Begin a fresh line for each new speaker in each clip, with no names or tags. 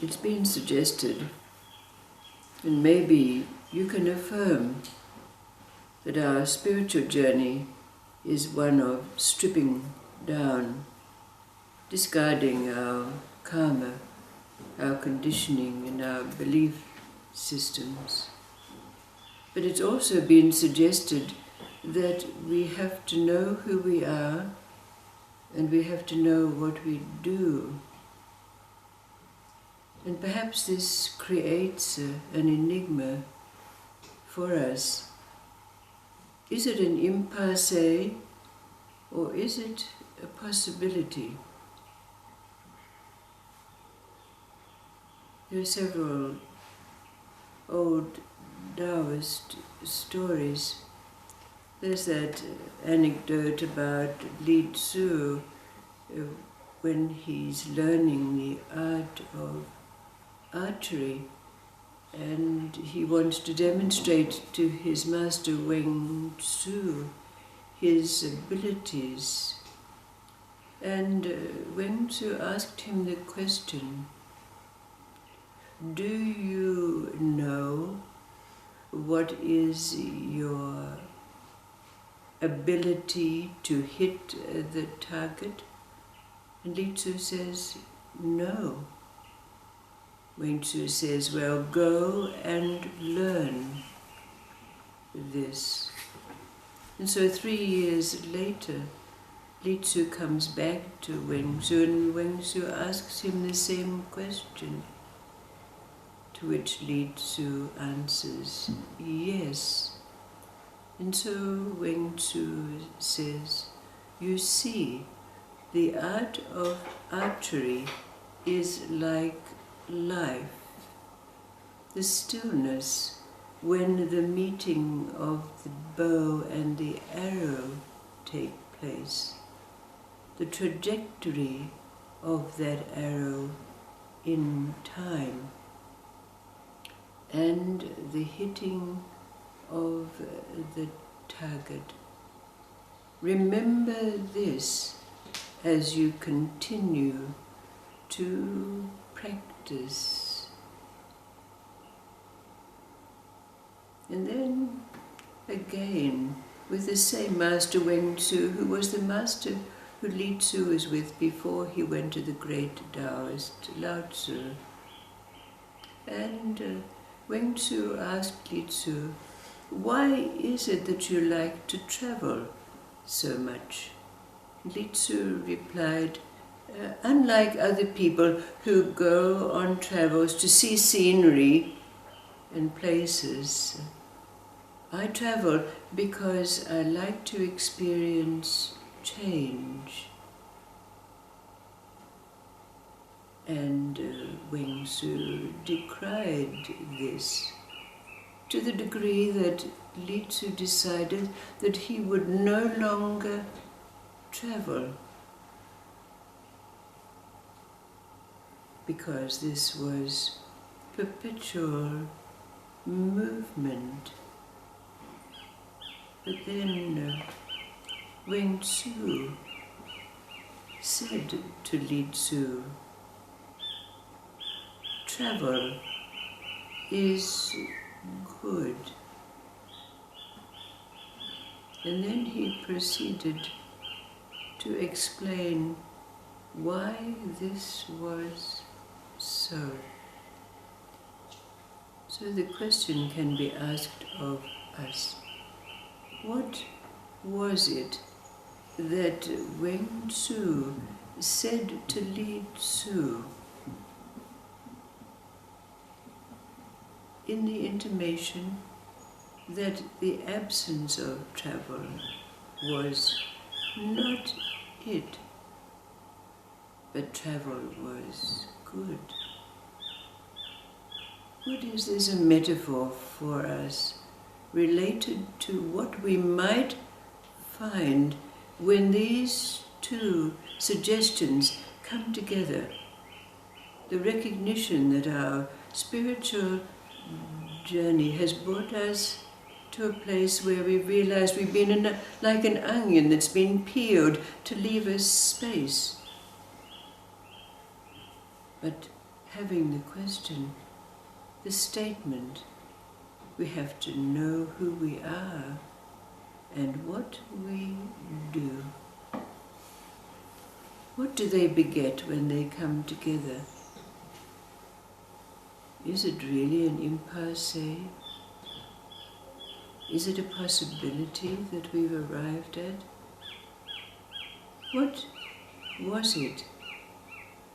it's been suggested, and maybe you can affirm, that our spiritual journey is one of stripping down, discarding our karma, our conditioning and our belief systems. But it's also been suggested that we have to know who we are and we have to know what we do. And perhaps this creates an enigma for us. Is it an impasse or is it a possibility? There are several old Taoist stories. There's that anecdote about Li Tzu when he's learning the art of archery, and he wants to demonstrate to his master Weng Tzu his abilities. And Weng Tzu asked him the question, do you know what is your ability to hit the target? And Li Tzu says, no. Weng Tzu says, well, go and learn this. And so 3 years later, Li Tzu comes back to Weng Tzu, and Weng Tzu asks him the same question, to which Li Tzu answers, yes. And so Weng Tzu says, you see, the art of archery is like life, the stillness when the meeting of the bow and the arrow take place, the trajectory of that arrow in time, and the hitting of the target. Remember this as you continue to practice. And then again, with the same master Weng Tzu, who was the master who Li Tzu was with before he went to the great Taoist Lao Tzu. And Weng Tzu asked Li Tzu, why is it that you like to travel so much? Li Tzu replied, unlike other people who go on travels to see scenery and places, I travel because I like to experience change. And Weng Tzu decried this to the degree that Li Tzu decided that he would no longer travel, because this was perpetual movement. But then Weng Tzu said to Li Tzu, travel is good. And then he proceeded to explain why this was so. So the question can be asked of us, what was it that Weng Tzu said to Li Tzu in the intimation that the absence of travel was not it, but travel was good? What is this a metaphor for us, related to what we might find when these two suggestions come together? The recognition that our spiritual journey has brought us to a place where we realize we've been like an onion that's been peeled to leave us space. But having the question, the statement, we have to know who we are and what we do. What do they beget when they come together? Is it really an impasse? Is it a possibility that we've arrived at? What was it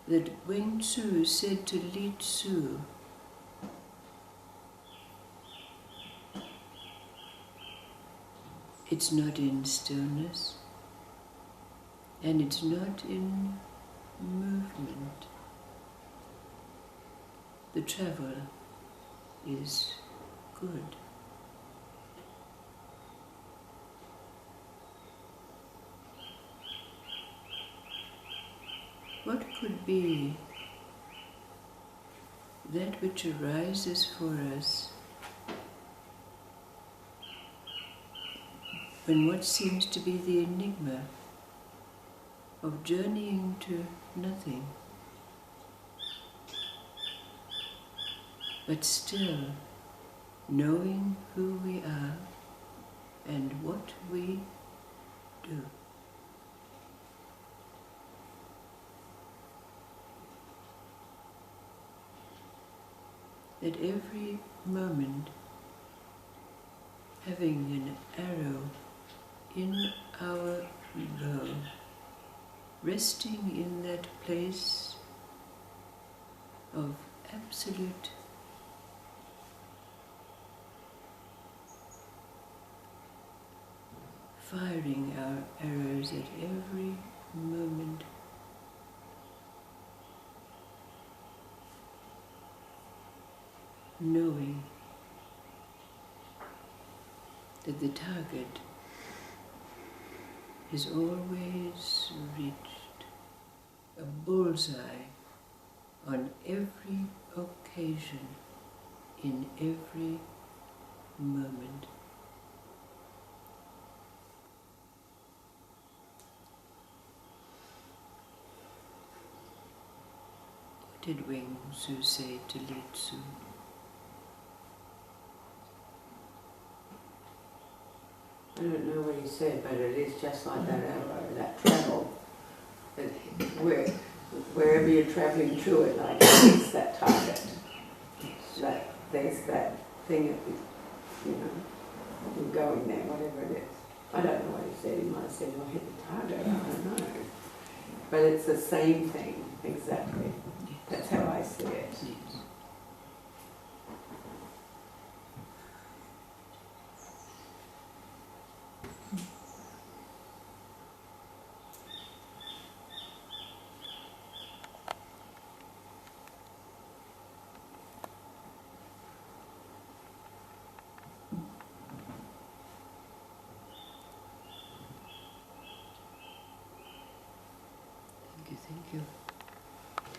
that Wen Tzu said to Li Tzu? It's not in stillness, and it's not in movement. The travel is good. What could be that which arises for us when what seems to be the enigma of journeying to nothing, but still knowing who we are and what we do? At every moment, having an arrow in our bow, resting in that place of absolute firing our arrows at every moment, knowing that the target is always reached, a bullseye on every occasion, in every moment. What did Wen Tzu say to Li Tzu?
I don't know what he said, but it is just like that arrow, that travel. That wherever you're travelling to it, like it's that target. That there's that thing that you're going there, whatever it is. I don't know what he said. He might have said, "I'll hit the target." I don't know. But it's the same thing exactly. That's how I see it.
Thank you.